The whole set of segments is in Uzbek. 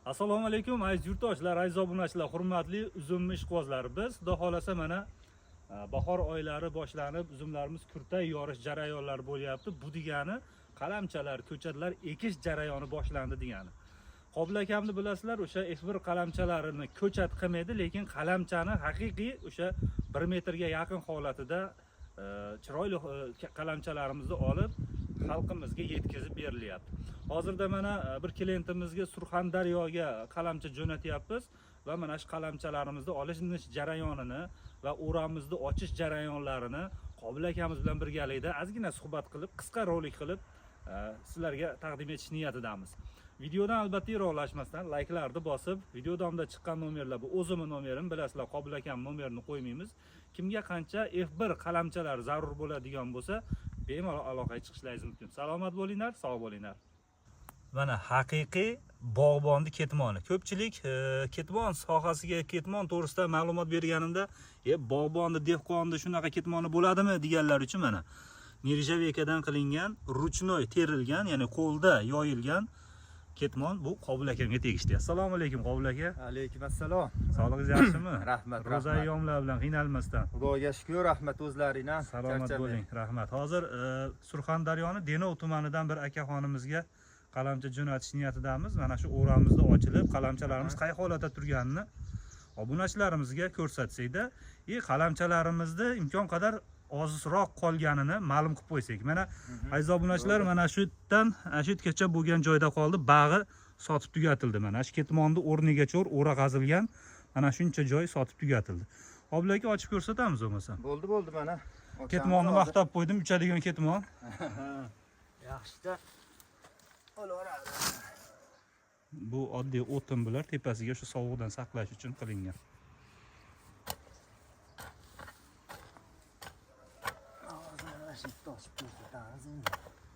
Assalomu alaykum aziz yurtdoshlar, aziz obunachilar, hurmatli uzum ishqibozlari. Biz xudo xolasa mana bahor oylari boshlanib, uzumlarimiz kurtay yorish jarayonlari bo'lyapti. Bu degani qalamchalar, ko'chatlar ekish jarayoni boshlandi degani. Qobil akamni bilasizlar, o'sha F1 qalamchalarini ko'chat qilmaydi, lekin qalamchani haqiqiy o'sha 1 metrga yaqin holatida chiroyli qalamchalarimizni olib xalqimizga yetkazib berilyapti. Hozirda mana bir klientimizga Surxondaryoga qalamcha jo'natyapmiz va mana shu qalamchalarimizni olish jarayonini va o'ramizni ochish jarayonlarini Qobil akamiz bilan birgalikda ozgina suhbat qilib, qisqa rolik qilib sizlarga taqdim etish niyatidamiz. Videodan albatta yiroqlashmasdan like'larni bosib, video davomida chiqqan nomerlar bu o'zimning nomerim, bilasizlar, Qobil akam nomerini qo'ymaymiz. Kimga qancha F1 qalamchalar zarur bo'ladigan bo'lsa, bemalol aloqaga chiqishlaringiz mumkin. Salomat bo'linglar, sog' bo'linglar. Mana haqiqiy bog'bonni ketmoni. Ko'pchilik ketmon sohasiga, ketmon to'g'risida ma'lumot berganimda, bog'bonni, dehqonni shunaqa ketmoni bo'ladimi deganlar uchun mana nirjavekadan qilingan, ruchnoy terilgan, ya'ni qo'lda yoyilgan ketmon bu Qobil akamga tegishli. Assalomu alaykum Qobil aka. Alaykum assalom. Sog'lig'ingiz yaxshimi? Rahmat. Ro'za ayyomlar bilan qiynalmasdan. Xudoga shukr, rahmat o'zlaringdan. Salomat bo'ling. Rahmat. Hozir Surxondaryoning Denov tumanidan bir akaxonimizga qalamcha jo'natish niyatidamiz. Mana shu o'ramizni ochilib, qalamchalarimiz qay holatda turganini obunachilarimizga ko'rsatsak-da, qalamchalarimizni imkon qadar ozroq qolganini ma'lum qilib qo'ysak. Mana aziz obunachilar, mana shu yerdan shu yergacha bo'lgan joyda qoldi, bag'i sotib tugatildi. Mana shu ketmonni o'rnigacha o'ra qazilgan, mana shuncha joy sotib tugatildi. Qobil aka ochib ko'rsatamiz bo'lmasa. Bo'ldi mana. Ketmonni maqtab qo'ydim, uchadigan ketmon. Yaxshida bo'laveradi. Bu oddiy o'tin bular, tepasiga shu sovuqdan saqlash uchun qilingan.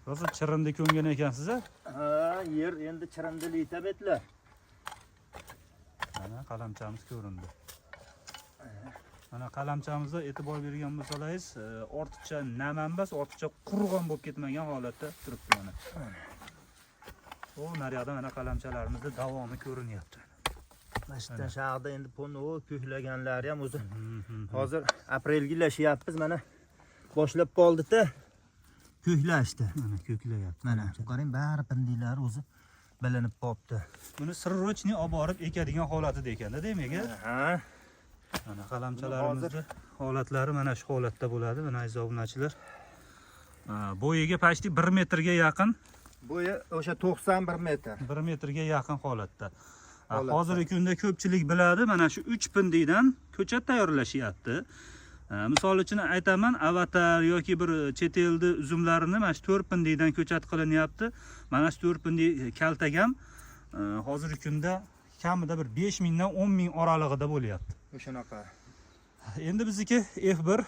Hozir chirinda ko'ngan ekansiz a? Ha, yer endi chirindili tabetlar. Mana qalamchamiz ko'rindi. Mana qalamchamizga e'tibor bergan bo'lsangiz, ortiqcha nam emas, ortiqcha qurg'on bo'lib ketmagan holatda turibdi mana. O, naryoqda mana qalamchalarimizda davomi ko'rinyapti. Mana shaqda endi ponni ko'klaganlari ham o'zi. Hozir aprelga ilashyapmiz, mana boshlab qoldi-da. Ko'klashdi. Mana ko'klayapti. Mana qarang, bari pindilar o'zi bilinib qopti. Buni sirrochni olib borib ekadigan holatida ekanda, demak. Ha. Mana qalamchalarimizning holatlari mana shu holatda bo'ladi, mana aziz obunachilar. Bo'yiga pashti 1 metrga yaqin. Bo'yi o'sha 91 metr. 1 metrga yaqin holatda. Hozirgi kunda ko'pchilik biladi, mana shu 3 pindidan ko'chat tayyorlashyapti. Misol uchun aytaman, avatar yoki bir chet elda uzumlarini mana shu 4 pindidan ko'chat qilinyapti. Mana shu 4 pindi kaltagam hozirgi kunda kamida bir 5000 dan 10000 oralig'ida bo'lyapti. O'shanaqa. Endi bizniki F1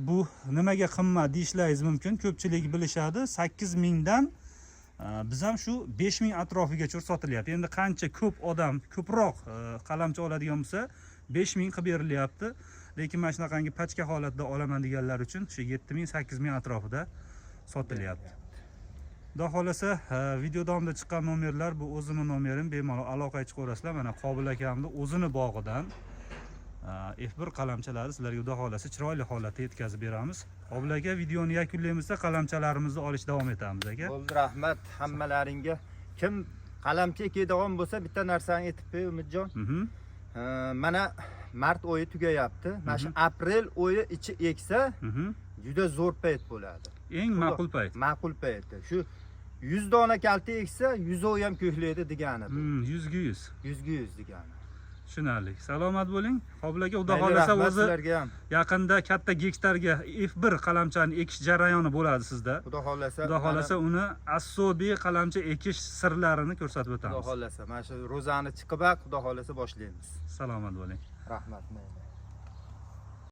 bu nimaga qimmat deyishlaringiz mumkin. Ko'pchilik bilishadi, 8000 dan biz ham shu 5000 atrofigacha sotilyapti. Endi qancha ko'p odam ko'proq qalamcha oladigan bo'lsa, 5000 qilib berilyapti. Lekin mana shunaqangi pachka holatda olaman deganlar uchun shu 7000, 8000 atrofida sotilyapti. Xudo xolasa, video davomida chiqqan nomerlar bu o'zimning nomerim, bemalol aloqaga chiqaverasizlar. Mana Qobil akamning o'zini bog'idan F1 qalamchalari sizlarga xudo xolasa chiroyli holatda yetkazib beramiz. Qobil aka, videoni yakunlaymizda qalamchalarimizni olish davom etamiz aka. Bo'ldi, rahmat hammalaringga. Kim qalamcha ekadigan bo'lsa, bitta narsani aytib qo'y, Umidjon. Mana mart oyi tugayapti. Mana shu aprel oyi ichi eksa, juda zo'r payt bo'ladi. Eng ma'qul payt. Ma'qul payt. Shu 100 dona kalta eksa, 100 oy ham ko'klaydi degani bu. 100 ga 100. 100 ga 100 degani. Tushunarli. Salomat bo'ling. Qobil aka, xudo xolasa o'zi yaqinda katta gektarga F1 qalamchani ekish jarayoni bo'ladi sizda. Xudo xolasa. Xudo xolasa uni assobiy qalamcha ekish sirlarini ko'rsatib o'tamiz. Xudo xolasa. Mana shu ro'zani chiqib, xudo xolasa boshlaymiz. Salomat bo'ling. Rahmat.